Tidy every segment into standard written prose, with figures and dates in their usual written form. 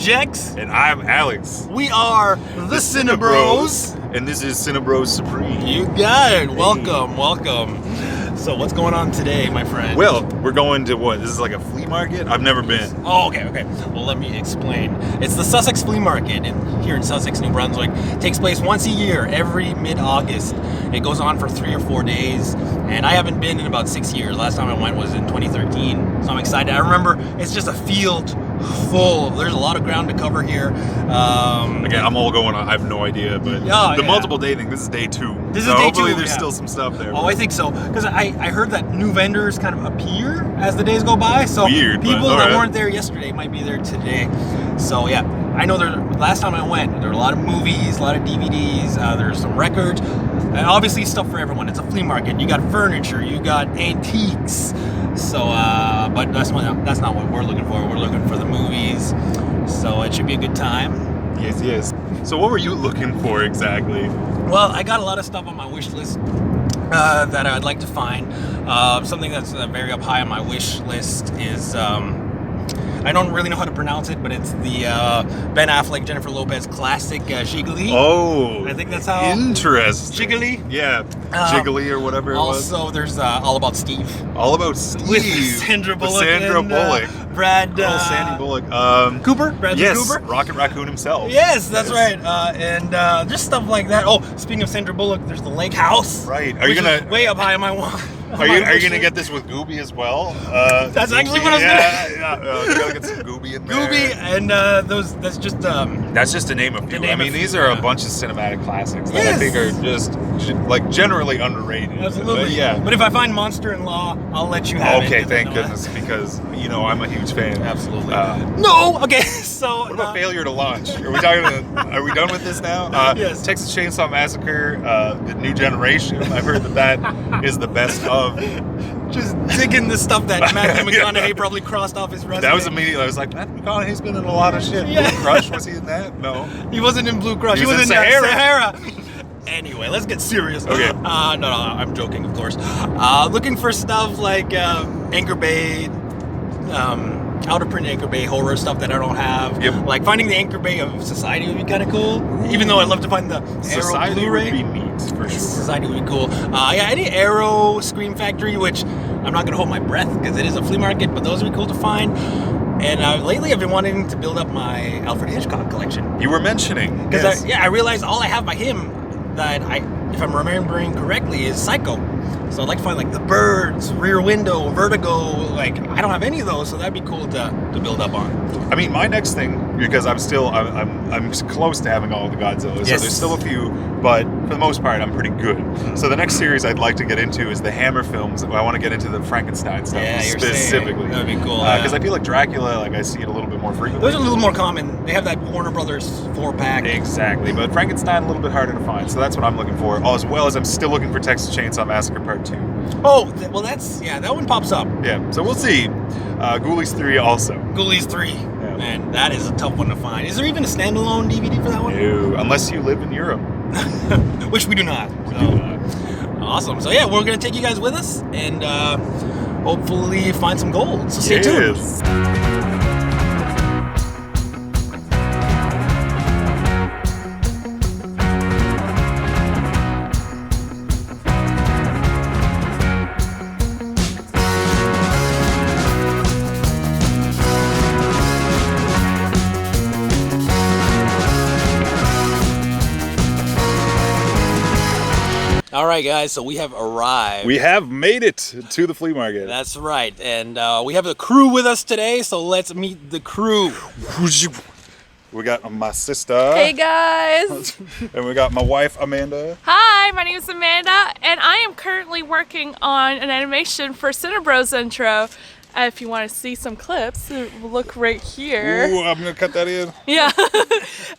Jex. And I'm Alex. We are the CineBros. And this is CineBrosSupreme. You got it. Welcome, welcome. So what's going on today, my friend? Well, we're going to what? This is like a flea market? I've never been. Oh, okay. Well, let me explain. It's the SUSSEX Flea Market here in Sussex, New Brunswick. It takes place once a year, every mid-August. It goes on for 3 or 4 days, and I haven't been in about 6 years. Last time I went was in 2013, so I'm excited. I remember it's just a field full. There's a lot of ground to cover here. Again, I'm all going on. I have no idea, but the multiple day thing, this is day 2. This so is day hopefully 2, there's still some stuff there. Oh, I think so. Because I heard that new vendors kind of appear as the days go by. So weird, people that weren't there yesterday might be there today. So yeah, I know last time I went, there were a lot of movies, a lot of DVDs, there's some records, and obviously stuff for everyone. It's a flea market. You got furniture, you got antiques. So, but that's not what we're looking for. We're looking for the movies. So it should be a good time. Yes. So what were you looking for exactly? Well, I got a lot of stuff on my wish list that I'd like to find. Something that's very up high on my wish list is, I don't really know how to pronounce it, but it's the Ben Affleck, Jennifer Lopez classic Jiggly. Oh, I think that's how. Interesting. Jiggly? Yeah, Jiggly or whatever it was. Also, there's All About Steve. All About Steve. With Sandra Bullock. Brad. Sandy Bullock. Cooper? Bradley Cooper? Rocket Raccoon himself. Yes, that's right. And just stuff like that. Oh, speaking of Sandra Bullock, there's the Lake House. Right. Are you gonna way up high on my wall? Are you gonna get this with Gooby as well? That's actually what I was gonna. You gotta get some Gooby in there. Gooby and that's just. That's just to name a few. I mean, these are a bunch of cinematic classics that I think are just like generally underrated. Absolutely. But if I find Monster in Law, I'll let you have it. Okay, thank goodness, because I'm a huge fan. Absolutely. No. Okay. So. What about Failure to Launch? Are we talking? Are we done with this now? Yes. Texas Chainsaw Massacre, the new generation. I've heard that is the best of. Just digging the stuff that Matthew McConaughey probably crossed off his resume. That was immediately. I was like, Matthew McConaughey's been in a lot of shit. Yeah. Blue Crush, was he in that? No. He wasn't in Blue Crush. He was in Sahara. Anyway, let's get serious. Okay. No, I'm joking, of course. Looking for stuff like Anchor Bay, out of print Anchor Bay horror stuff that I don't have. Yep. Like finding the Anchor Bay of Society would be kind of cool. Even though I'd love to find the Arrow Blu-ray. Would be neat, for sure. Society would be cool. Any Arrow Scream Factory, which I'm not going to hold my breath because it is a flea market, but those would be cool to find. And lately I've been wanting to build up my Alfred Hitchcock collection. You were mentioning. Because I realized all I have by him that if I'm remembering correctly, is Psycho. So I'd like to find like The Birds, Rear Window, Vertigo. Like I don't have any of those, so that'd be cool to build up on. I mean, my next thing, because I'm close to having all of the Godzillas, so there's still a few, but for the most part, I'm pretty good. So the next series I'd like to get into is the Hammer films. I want to get into the Frankenstein stuff specifically. That'd be cool. Because I feel like Dracula, I see it a little bit more frequently. Those are a little more common. They have that Warner Brothers 4-pack. Exactly, but Frankenstein a little bit harder to find. So that's what I'm looking for. As well as I'm still looking for Texas Chainsaw Massacre Part 2. Oh, well that one pops up. Yeah, so we'll see. Ghoulies 3 also. Ghoulies 3. Yeah. Man, that is a tough one to find. Is there even a standalone DVD for that one? No, unless you live in Europe. Which we do not. Awesome. So yeah, we're going to take you guys with us and hopefully find some gold. So stay tuned. All right, guys, so we have arrived. We have made it to the flea market. That's right, and we have the crew with us today, so let's meet the crew. We got my sister. Hey, guys. And we got my wife, Amanda. Hi, my name is Amanda, and I am currently working on an animation for CineBros intro. If you want to see some clips, look right here. Ooh, I'm going to cut that in. Yeah.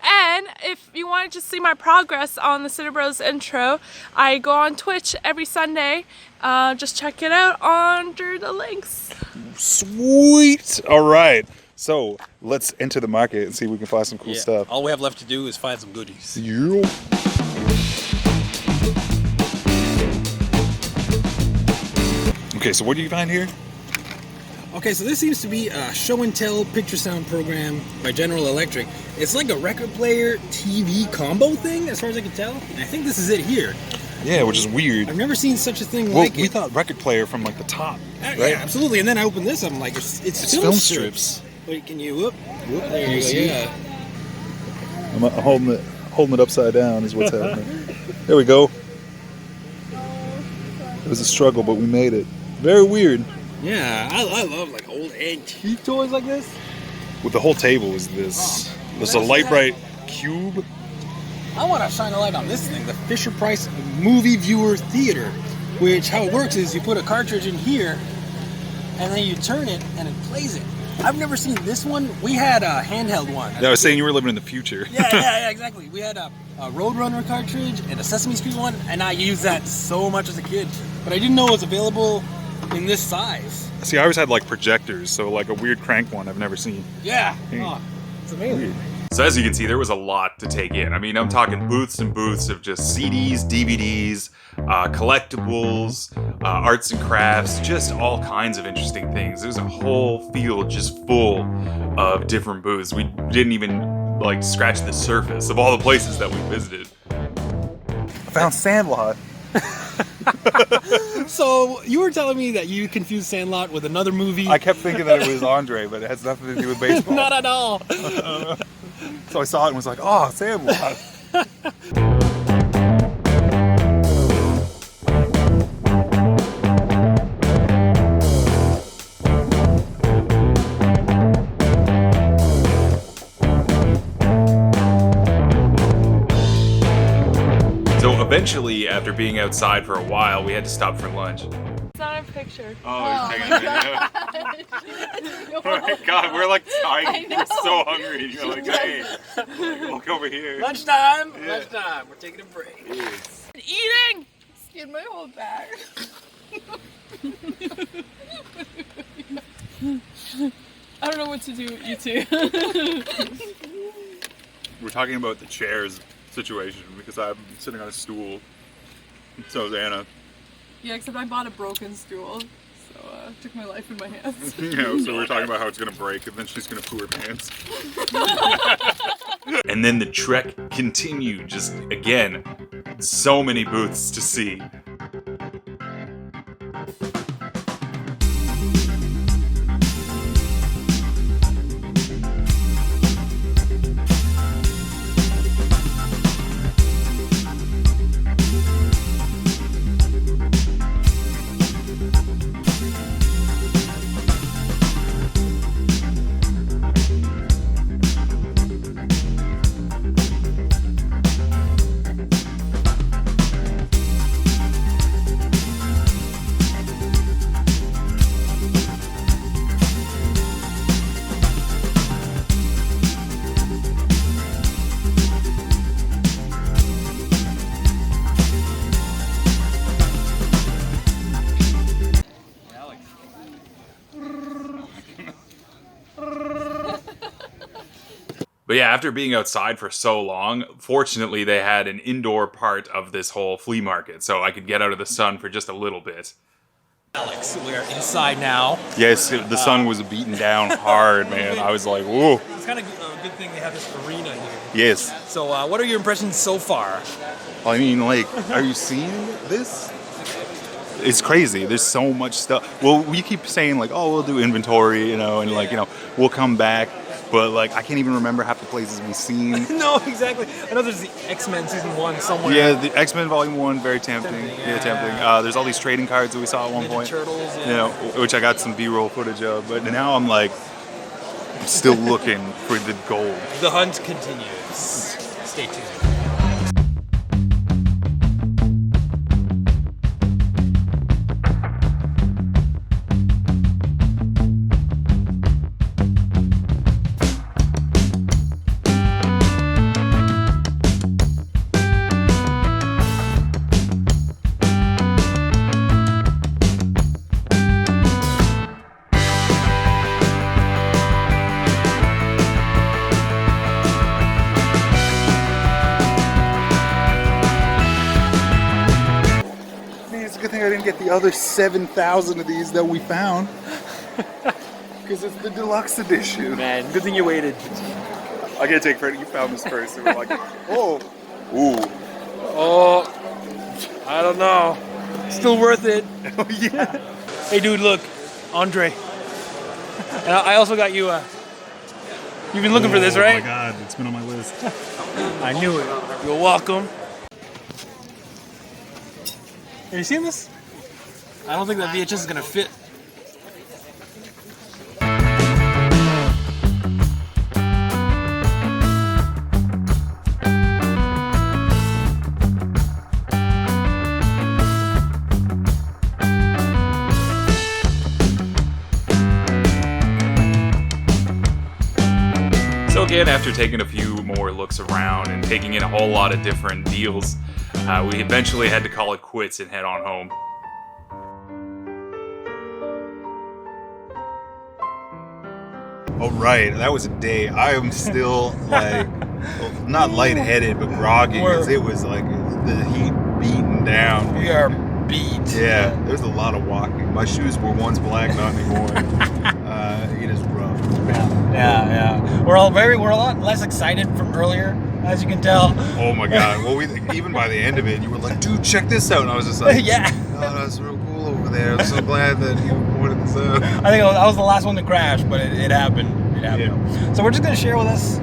And if you want to just see my progress on the CineBros intro, I go on Twitch every Sunday. Just check it out under the links. Sweet. All right. So let's enter the market and see if we can find some cool stuff. All we have left to do is find some goodies. Yeah. Okay, so what do you find here? Okay, so this seems to be a show and tell picture sound program by General Electric. It's like a record player TV combo thing, as far as I can tell. And I think this is it here. Yeah, which is weird. I've never seen such a thing Well, like we it. thought record player from like the top, right? Yeah, absolutely. And then I opened this, I'm like, it's film strips. Wait, can you whoop? There you go. see? Yeah. I'm holding it upside down is what's happening. There we go. It was a struggle, but we made it. Very weird. Yeah, I love like old antique toys like this. With the whole table is this. There's a light bright cube. I want to shine a light on this thing, the Fisher-Price Movie Viewer Theater, which how it works is you put a cartridge in here, and then you turn it, and it plays it. I've never seen this one. We had a handheld one. Yeah, I was saying you were living in the future. Yeah, exactly. We had a Roadrunner cartridge and a Sesame Street one, and I used that so much as a kid. But I didn't know it was available in this size. See, I always had like projectors, so like a weird crank one I've never seen. Yeah. Oh, it's amazing. So as you can see, there was a lot to take in. I mean, I'm talking booths and booths of just CDs, DVDs, collectibles, arts and crafts, just all kinds of interesting things. There's a whole field just full of different booths. We didn't even like scratch the surface of all the places that we visited. I found Sandlot. So you were telling me that you confused Sandlot with another movie? I kept thinking that it was Andre, but it has nothing to do with baseball. Not at all. So I saw it and was like, oh, Sandlot. So eventually, after being outside for a while, we had to stop for lunch. It's not a picture. Oh, taking a video. Oh my God, we're like dying. We're so hungry. You're like, hey, look over here. Lunchtime. Yeah. Lunchtime. We're taking a break. Eating! Skin my whole bag. I don't know what to do with you two. We're talking about the chairs situation because I'm sitting on a stool. So is Anna. Yeah, except I bought a broken stool, so took my life in my hands. You know, so we're talking about how it's gonna break and then she's gonna poo her pants. And then the trek continued. Just again, so many booths to see. But yeah, after being outside for so long, fortunately they had an indoor part of this whole flea market, so I could get out of the sun for just a little bit. Alex, we're inside now. Yes, the sun was beaten down hard, man. I was like, whoa. It's kind of a good thing they have this arena here. Yes. So, what are your impressions so far? I mean, like, are you seeing this? It's crazy. There's so much stuff. Well, we keep saying like, oh, we'll do inventory, you know, and like, you know, we'll come back. But like, I can't even remember half the places we've seen. No, exactly. I know there's the X-Men season 1 somewhere. Yeah, the X-Men Volume 1, very tempting. Tempting, Tempting. There's all these trading cards that we saw at one Ninja point. Turtles, yeah. You know, which I got some B-roll footage of. But now I'm like, I'm still looking for the gold. The hunt continues. Stay tuned. Man, it's a good thing I didn't get the other 7,000 of these that we found. Because it's the deluxe edition. Man, good thing you waited. I gotta take credit. You found this first. And we're like, oh, ooh, Oh, I don't know. Still worth it. oh yeah. Hey, dude, look, Andre. And I also got you. You've been looking for this, right? Oh my God, it's been on my list. I knew it. You're welcome. Have you seen this? I don't think that VHS is gonna fit. So again, after taking a few more looks around and taking in a whole lot of different deals, we eventually had to call it quits and head on home. All right, that was a day. I am still like, not lightheaded, but groggy. 'Cause it was like the heat beating down. We are beat. Yeah, there's a lot of walking. My shoes were once black, not anymore. It is rough. Yeah. We're a lot less excited from earlier, as you can tell. Oh my God. Well, even by the end of it, you were like, dude, check this out. And I was just like, Yeah. oh, that's real cool over there. I'm so glad that you pointed this out. I think I was the last one to crash, but it happened. It happened. So we're just gonna share with us,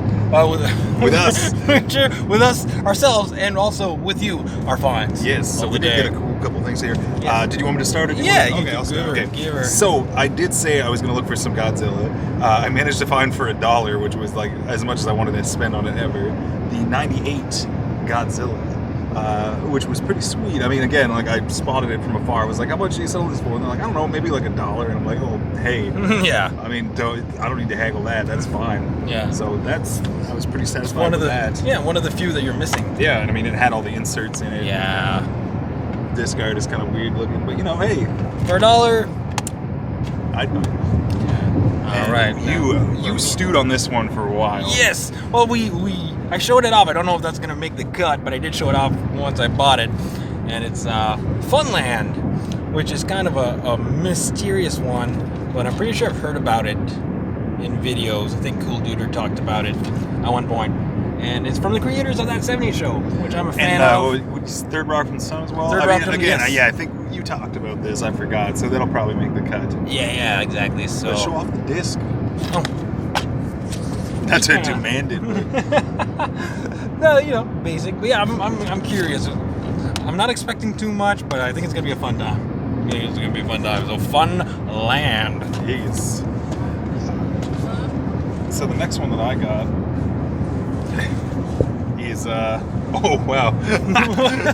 With us. share with us ourselves, and also with you, our finds. Yes, so of we the did day. get a cool couple things here. Yeah. Did you want me to start it? Yeah, you Okay, can I'll start. give her- Okay. give her. So I did say I was going to look for some Godzilla. I managed to find for $1, which was like as much as I wanted to spend on it ever, the '98 Godzilla. Which was pretty sweet. I mean, again, like I spotted it from afar. I was like, "How much do you sell this for?" And they're like, "I don't know, maybe like $1." And I'm like, "Oh, hey, Yeah. I mean, I don't need to haggle that. That's fine." Yeah. So I was pretty satisfied One of with the that. one of the few that you're missing. Yeah, and I mean, it had all the inserts in it. Yeah. This card is kind of weird looking, but hey, For $1. I'd buy it. All right. You stewed on this one for a while. Yes. Well, I showed it off. I don't know if that's gonna make the cut, but I did show it off once I bought it, and it's Funland, which is kind of a mysterious one, but I'm pretty sure I've heard about it in videos. I think Cool Duder talked about it at one point, and it's from the creators of that '70s show, which I'm a fan of. And Third Rock from the Sun as well. Third I Rock mean, from- again, yes. yeah, I think you talked about this. I forgot, so that'll probably make the cut. Yeah, exactly. So Let's show off the disc. Oh. That's Yeah. it demanded. No, basic. But yeah, I'm curious. I'm not expecting too much, but I think it's gonna be a fun time. I think it's gonna be a fun time. So Fun Land. Yes. So the next one that I got is oh wow,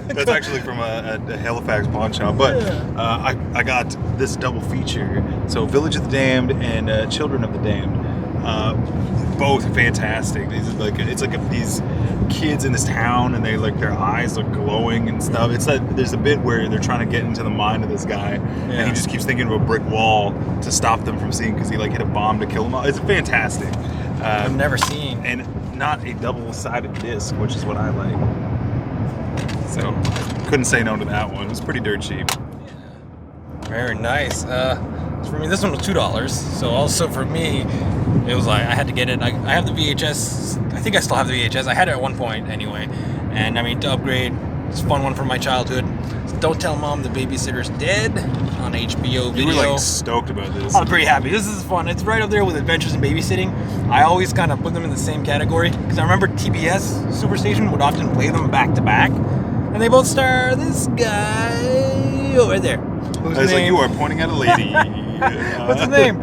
that's actually from a Halifax pawn shop. But I got this double feature. So Village of the Damned and Children of the Damned. Both fantastic. It's like these kids in this town, and their eyes are glowing and stuff. It's like there's a bit where they're trying to get into the mind of this guy, and he just keeps thinking of a brick wall to stop them from seeing because he hit a bomb to kill them all. It's fantastic. I've never seen. And not a double-sided disc, which is what I like. So couldn't say no to that one. It was pretty dirt cheap. Very nice. For me, this one was $2. So also for me, it was like I had to get it. I have the VHS. I think I still have the VHS. I had it at one point anyway. And I mean, to upgrade, it's a fun one from my childhood. Don't Tell Mom the Babysitter's Dead on HBO Video. You were stoked about this. I'm pretty happy. This is fun. It's right up there with Adventures in Babysitting. I always kind of put them in the same category because I remember TBS Superstation would often play them back to back, and they both star this guy over there. Whose I was like, name- you are pointing at a lady. What's his name?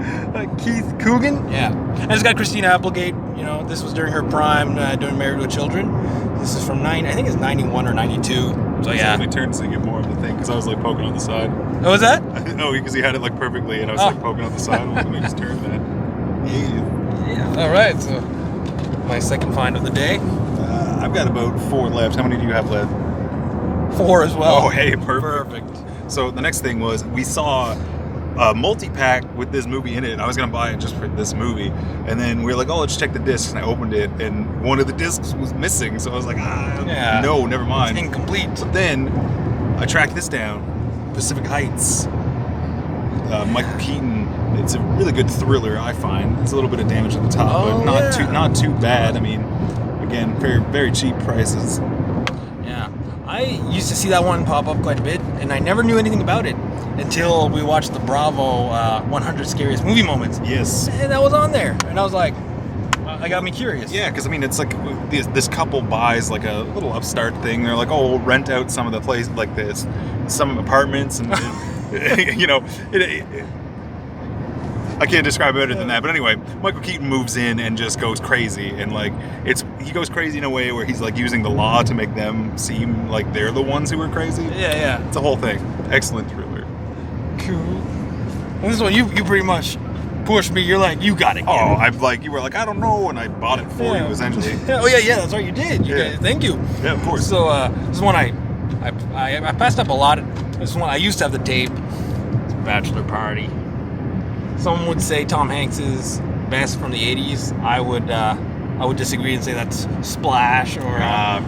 Keith Coogan? Yeah. And it's got Christina Applegate. This was during her prime, doing Married with Children. This is from I think it's 91 or 92. So yeah. They turned to get more of the thing because I was poking on the side. Oh, was that? No, because he had it perfectly, and I was poking on the side. Let me just turn that. Yeah. All right. So my second find of the day. I've got about 4 left. How many do you have left? 4 as well. Oh, hey, perfect. So the next thing was we saw a multi-pack with this movie in it, and I was gonna buy it just for this movie, and then we were like, oh, let's check the discs, and I opened it, and one of the discs was missing, so I was like, no, never mind. It's incomplete. But then I tracked this down, Pacific Heights. Michael Keaton It's a really good thriller, I find. It's a little bit of damage at the top, Oh, but not too bad. I mean, again, very very cheap prices. Yeah, I used to see that one pop up quite a bit, and I never knew anything about it until we watched the Bravo 100 Scariest Movie Moments. Yes. And that was on there, and I was like, that got me curious. Yeah, because I mean, it's like this couple buys like a little upstart thing. They're like, oh, we'll rent out some of the place like this, some apartments, and you know, I can't describe it better than that. But anyway, Michael Keaton moves in and just goes crazy, and like he goes crazy in a way where he's like using the law to make them seem like they're the ones who are crazy. Yeah. It's a whole thing. Excellent thriller. Cool. And this one, you pretty much pushed me. You're like, you got it. Oh, I'm like, you were like, I don't know, and I bought it for you essentially. Oh yeah, that's right, you did. You did. Thank you. Yeah, of course. So this is one I passed up a lot. This one I used to have the tape. It's Bachelor Party. Some would say Tom Hanks's best from the '80s. I would disagree and say that's Splash or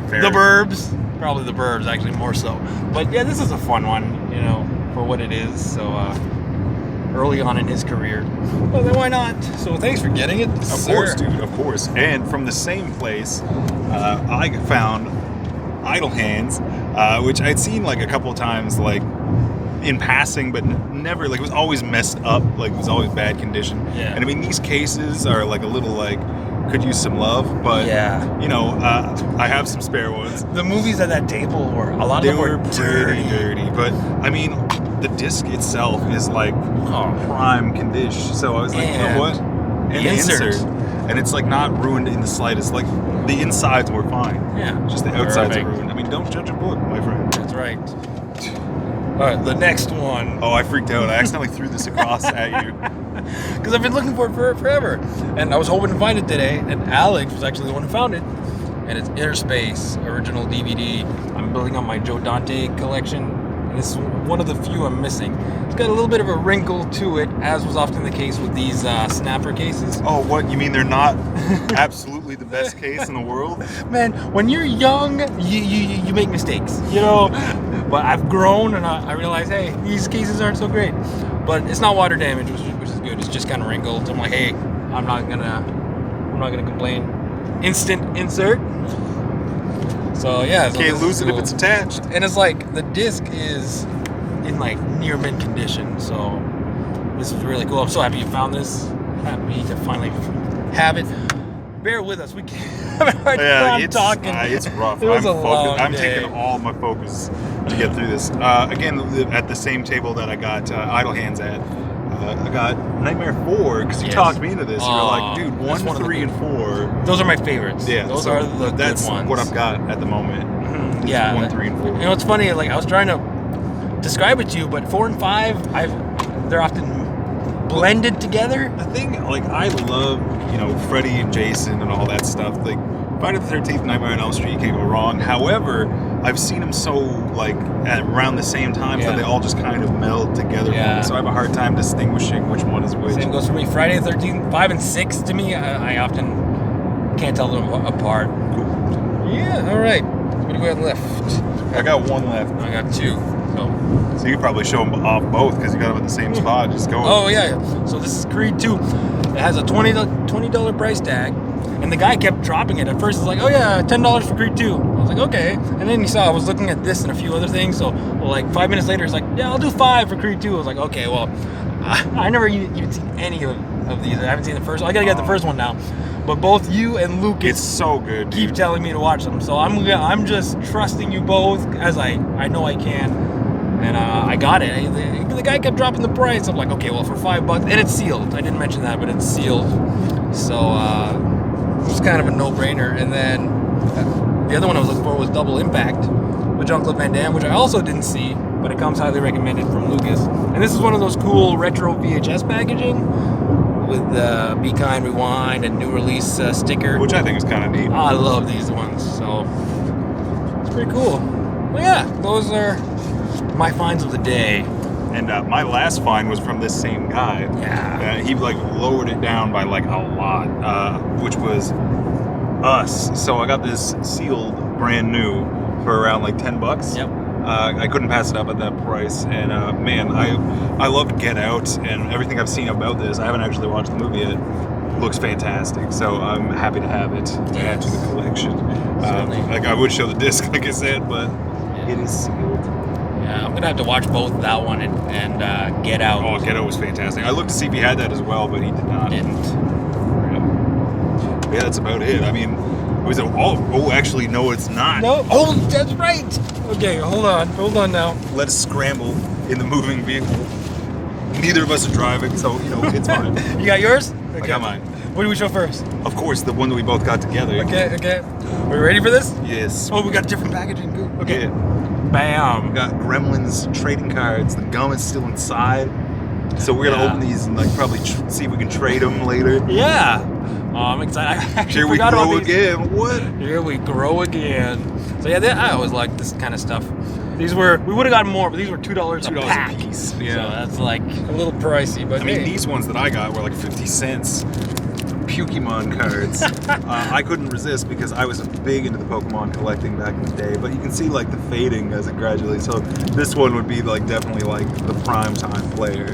fair. The Burbs. Probably The Burbs, actually, more so. But yeah, this is a fun one, you know, for what it is. So early on in his career, well then why not? So thanks for getting it. Of course, dude. Of course. And from the same place, I found Idle Hands, which I'd seen like a couple of times, like in passing, but never like it was always messed up. Like it was always bad condition. Yeah. And I mean, these cases are like a little like could use some love, but you know, I have some spare ones. The movies at that table were a lot of them were dirty. But I mean, the disc itself is like prime condition. So I was like, you know what? And the insert. And it's like not ruined in the slightest. Like the insides were fine. Yeah. Just the outsides are ruined. I mean, don't judge a book, my friend. That's right. All right, the next one. Oh, I freaked out. I accidentally threw this across at you. Because I've been looking for it forever. And I was hoping to find it today. And Alex was actually the one who found it. And it's Inner Space, original DVD. I'm building up my Joe Dante collection. And this is one of the few I'm missing. It's got a little bit of a wrinkle to it, as was often the case with these snapper cases. Oh, what? You mean they're not absolutely the best case in the world? Man, when you're young, you make mistakes, you know. But I've grown and I realize, hey, these cases aren't so great. But it's not water damage, which is good. It's just kind of wrinkled. I'm like, hey, I'm not gonna complain. Instant insert. So yeah, so Can't lose it if it's attached. And it's like the disc is in like near mint condition. So this is really cool. I'm so happy you found this. Happy to finally have it. Bear with us. We can't have a hard time talking. It's rough. It was a long I'm day. taking all my focus to get through this. Again, at the same table that I got Idle Hands at, I got Nightmare 4 because you talked me into this. You were like, dude, 1, 3, and 4. Those are my favorites. Yeah, those are the that's good ones. what I've got at the moment. Yeah, 1, 3, and 4. You know, it's funny. Like I was trying to describe it to you, but 4 and 5, they're often blended together. The thing, like, I love, you know, Freddy and Jason and all that stuff. Like, Friday the 13th, Nightmare on Elm Street, you can't go wrong. However, I've seen them so, like, at around the same time that they all just kind of meld together. Yeah. So I have a hard time distinguishing which one is which. Same goes for me. Friday the 13th, 5 and 6 to me, I often can't tell them apart. Cool. Yeah, all right. What do we have left? I got 1 left. I got 2. So you could probably show them off both because you got them at the same spot. Just go. Oh, yeah. So this is Creed 2. It has a $20 price tag. And the guy kept dropping it. At first, it's like, oh yeah, $10 for Creed 2. I was like, okay. And then he saw I was looking at this and a few other things. So, like 5 minutes later, he's like, yeah, I'll do 5 for Creed 2. I was like, okay, well, I never even seen any of these. I haven't seen the first one. I gotta get the first one now. But both you and Lucas, it's so good. Keep telling me to watch them. So I'm just trusting you both as I know I can. And I got it. The guy kept dropping the price. I'm like, okay, well, for $5, and it's sealed. I didn't mention that, but it's sealed. So it's kind of a no-brainer. And then the other one I was looking for was Double Impact with Jean-Claude Van Damme, which I also didn't see, but it comes highly recommended from Lucas. And this is one of those cool retro VHS packaging with Be Kind, Rewind, and new release sticker. Which I think is kind of neat. I love these ones. So it's pretty cool. Well, yeah, those are my finds of the day. And my last find was from this same guy. Yeah. He like lowered it down by like a lot, which was Us. So I got this sealed brand new for around like $10. Yep. I couldn't pass it up at that price. And man, I loved Get Out, and everything I've seen about this. I haven't actually watched the movie yet. Looks fantastic, so I'm happy to have it to add to the collection. Like I would show the disc, like I said, but it is sealed. Yeah, I'm gonna have to watch both that one and Get Out. Oh, Get Out was fantastic. I looked to see if he had that as well, but he did not. Didn't. Yeah, that's about it. I mean, it was actually, no, it's not. No. Oh, that's right. Okay, hold on now. Let us scramble in the moving vehicle. Neither of us are driving, so it's fine. You got yours? I got mine. What do we show first? Of course, the one that we both got together. Okay. Are we ready for this? Yes. Oh, we got different packaging. Good. Okay. Yeah. Bam. We got Gremlins trading cards. The gum is still inside, so we're gonna open these and probably see if we can trade them later. Yeah. Oh, I'm excited. I actually Here we forgot about grow these. again. What? Here we grow again. So yeah, I always like this kind of stuff. We would have gotten more, but these were $2 a pack. $2 a piece. Yeah. So that's like a little pricey, but I mean, hey. these ones that I got were like 50 cents. Pokemon cards. I couldn't resist because I was big into the Pokemon collecting back in the day, but you can see like the fading as it gradually. So this one would be like definitely like the prime time player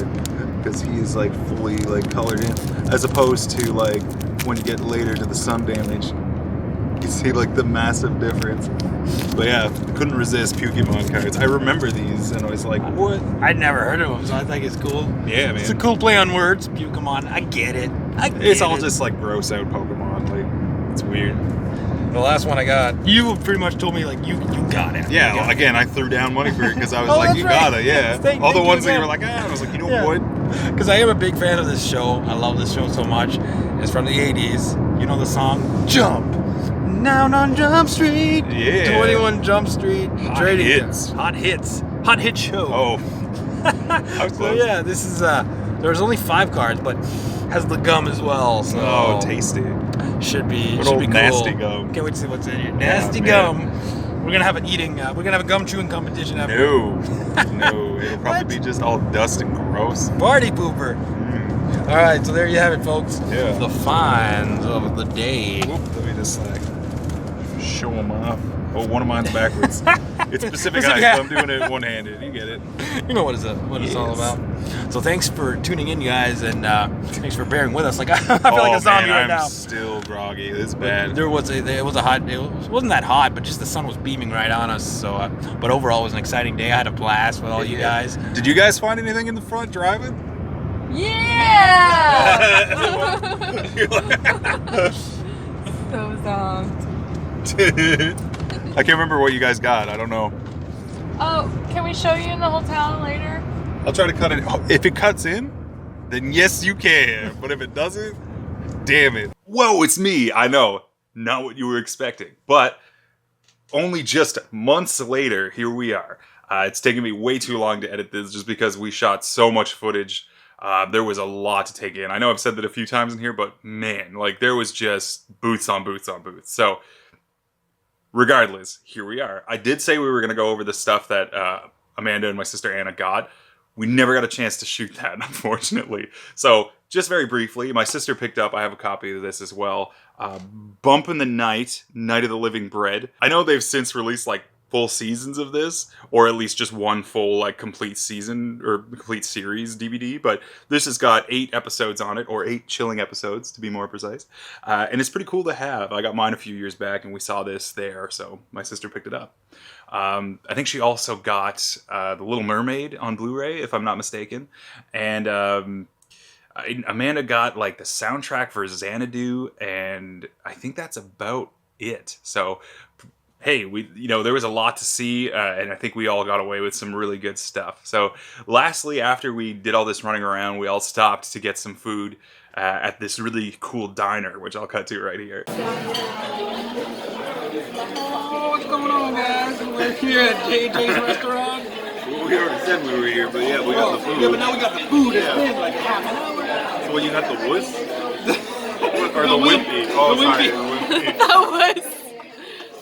because he is like fully like colored in, as opposed to like when you get later to the sun damage. You see like the massive difference. But yeah, couldn't resist Pokemon cards. I remember these and I was like, what? I'd never heard of them, so I think it's cool. Yeah, man. It's a cool play on words. Pokemon, I get it. It's all just like gross out Pokemon. Like, it's weird. The last one I got, you pretty much told me like you got it. Yeah, You got it. again, I threw down money for it because I was Oh, like, that's you right. gotta, yeah. Thank All the you, ones that you man. were like, I was like, you know Yeah. what? Because I am a big fan of this show. I love this show so much. It's from the 80s. You know the song Jump. Down on Jump Street. Yeah. 21 Jump Street. Hot Trading hits. Hot hits. Hot hit show. Oh. I was So close. yeah, this is there's only 5 cards, but has the gum as well. So Oh, tasty. should be Good should old be cool. nasty gum. Can't wait to see what's in here. Nasty man. gum. We're gonna have an eating. We're gonna have a gum chewing competition after. No. It'll probably What? be just all dust and gross. Party pooper. All right, so there you have it, folks. Yeah. The finds of the day. Whoop, let me just like show them off. Oh, one of mine's backwards. It's Pacific Ice, so I'm doing it one-handed. You get it. You know what it's all Yes. about. So thanks for tuning in, you guys, and thanks for bearing with us. Like I feel like a zombie man, right now. I'm still groggy. It's bad. It wasn't that hot, but just the sun was beaming right on us. So, but overall, it was an exciting day. I had a blast with all you guys. Did you guys find anything in the front driving? Yeah! So zonked. I can't remember what you guys got. I don't know. Oh, can we show you in the hotel later? I'll try to cut it. If it cuts in, then yes, you can. But if it doesn't, damn it. Whoa, it's me. I know. Not what you were expecting. But only just months later, here we are. It's taken me way too long to edit this just because we shot so much footage. There was a lot to take in. I know I've said that a few times in here, but man, like there was just boots on boots on boots. So regardless, here we are. I did say we were going to go over the stuff that Amanda and my sister Anna got. We never got a chance to shoot that, unfortunately. So just very briefly, my sister picked up, I have a copy of this as well, Bump in the Night, Night of the Living Bread. I know they've since released like full seasons of this, or at least just one full like complete season or complete series DVD, but this has got 8 episodes on it, or 8 chilling episodes to be more precise, and it's pretty cool to have. I got mine a few years back and we saw this there, so my sister picked it up. I think she also got The Little Mermaid on Blu-ray, if I'm not mistaken, and Amanda got like the soundtrack for Xanadu, and I think that's about it. So hey, there was a lot to see, and I think we all got away with some really good stuff. So lastly, after we did all this running around, we all stopped to get some food at this really cool diner, which I'll cut to right here. Oh, what's going on, guys? We're here at JJ's restaurant. Well, we already said we were here, but yeah, we got the food. Yeah, but now we got the food. It's been like half an hour. So what, you got the wuss? Or the wimpy? Oh, The sorry, wimpy. the wimpy. That was.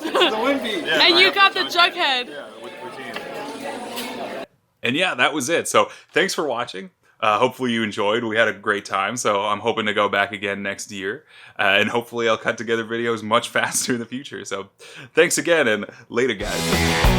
The wimpy. Yeah, And I you have got the jug jughead. Yeah, with poutine. And yeah, that was it. So thanks for watching. Hopefully you enjoyed. We had a great time, so I'm hoping to go back again next year. And hopefully I'll cut together videos much faster in the future. So thanks again, and later, guys.